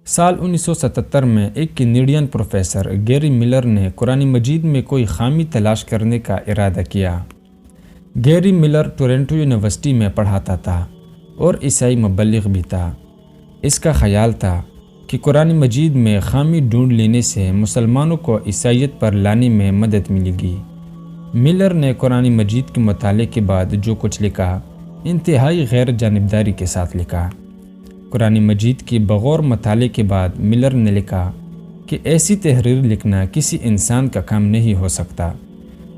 سال 1977 میں ایک کینیڈین پروفیسر گیری ملر نے قرآن مجید میں کوئی خامی تلاش کرنے کا ارادہ کیا۔ گیری ملر ٹورنٹو یونیورسٹی میں پڑھاتا تھا اور عیسائی مبلغ بھی تھا۔ اس کا خیال تھا کہ قرآن مجید میں خامی ڈھونڈ لینے سے مسلمانوں کو عیسائیت پر لانے میں مدد ملے گی۔ ملر نے قرآن مجید کے مطالعے کے بعد جو کچھ لکھا، انتہائی غیر جانبداری کے ساتھ لکھا۔ قرآن مجید کی بغور مطالعے کے بعد ملر نے لکھا کہ ایسی تحریر لکھنا کسی انسان کا کام نہیں ہو سکتا۔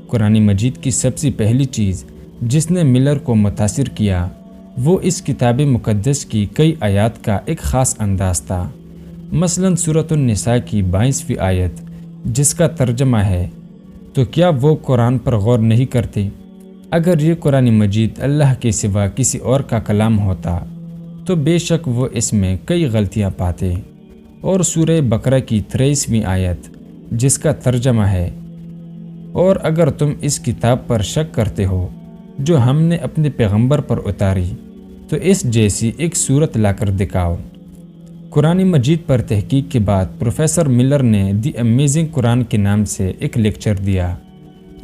قرآن مجید کی سب سے پہلی چیز جس نے ملر کو متاثر کیا وہ اس کتاب مقدس کی کئی آیات کا ایک خاص انداز تھا۔ مثلاً سورۃ النساء کی 22ویں آیت جس کا ترجمہ ہے، تو کیا وہ قرآن پر غور نہیں کرتے؟ اگر یہ قرآن مجید اللہ کے سوا کسی اور کا کلام ہوتا تو بے شک وہ اس میں کئی غلطیاں پاتے۔ اور سورہ بقرہ کی 23ویں آیت جس کا ترجمہ ہے، اور اگر تم اس کتاب پر شک کرتے ہو جو ہم نے اپنے پیغمبر پر اتاری تو اس جیسی ایک صورت لا کر دکھاؤ۔ قرآن مجید پر تحقیق کے بعد پروفیسر ملر نے دی امیزنگ قرآن کے نام سے ایک لیکچر دیا،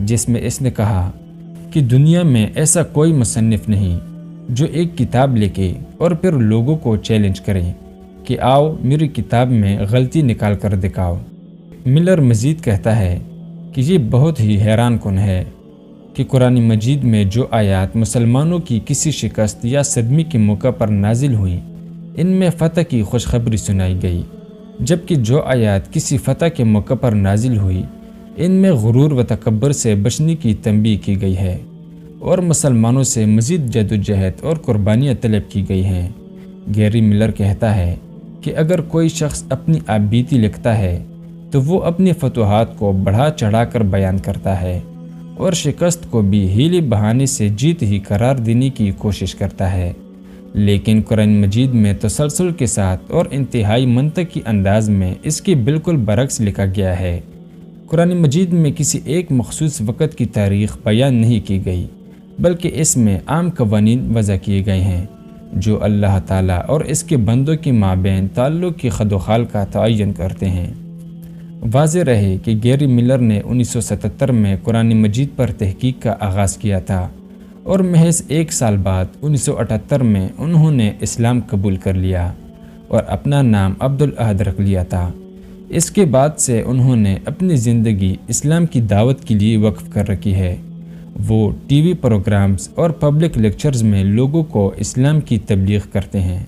جس میں اس نے کہا کہ دنیا میں ایسا کوئی مصنف نہیں جو ایک کتاب لکھے اور پھر لوگوں کو چیلنج کرے کہ آؤ میری کتاب میں غلطی نکال کر دکھاؤ۔ ملر مزید کہتا ہے کہ یہ بہت ہی حیران کن ہے کہ قرآن مجید میں جو آیات مسلمانوں کی کسی شکست یا صدمے کے موقع پر نازل ہوئیں، ان میں فتح کی خوشخبری سنائی گئی، جبکہ جو آیات کسی فتح کے موقع پر نازل ہوئی ان میں غرور و تکبر سے بچنے کی تنبیہ کی گئی ہے اور مسلمانوں سے مزید جدوجہد اور قربانیاں طلب کی گئی ہیں۔ گیری ملر کہتا ہے کہ اگر کوئی شخص اپنی آپ بیتی لکھتا ہے تو وہ اپنی فتوحات کو بڑھا چڑھا کر بیان کرتا ہے اور شکست کو بھی ہیلے بہانے سے جیت ہی قرار دینے کی کوشش کرتا ہے، لیکن قرآن مجید میں تسلسل کے ساتھ اور انتہائی منطقی انداز میں اس کے بالکل برعکس لکھا گیا ہے۔ قرآن مجید میں کسی ایک مخصوص وقت کی تاریخ بیان نہیں کی گئی، بلکہ اس میں عام قوانین وضع کیے گئے ہیں جو اللہ تعالیٰ اور اس کے بندوں کے مابین تعلق کی خد و خال کا تعین کرتے ہیں۔ واضح رہے کہ گیری ملر نے 1977 میں قرآن مجید پر تحقیق کا آغاز کیا تھا اور محض ایک سال بعد 1978 میں انہوں نے اسلام قبول کر لیا اور اپنا نام عبدالاحد رکھ لیا تھا۔ اس کے بعد سے انہوں نے اپنی زندگی اسلام کی دعوت کے لیے وقف کر رکھی ہے۔ وہ ٹی وی پروگرامز اور پبلک لیکچرز میں لوگوں کو اسلام کی تبلیغ کرتے ہیں۔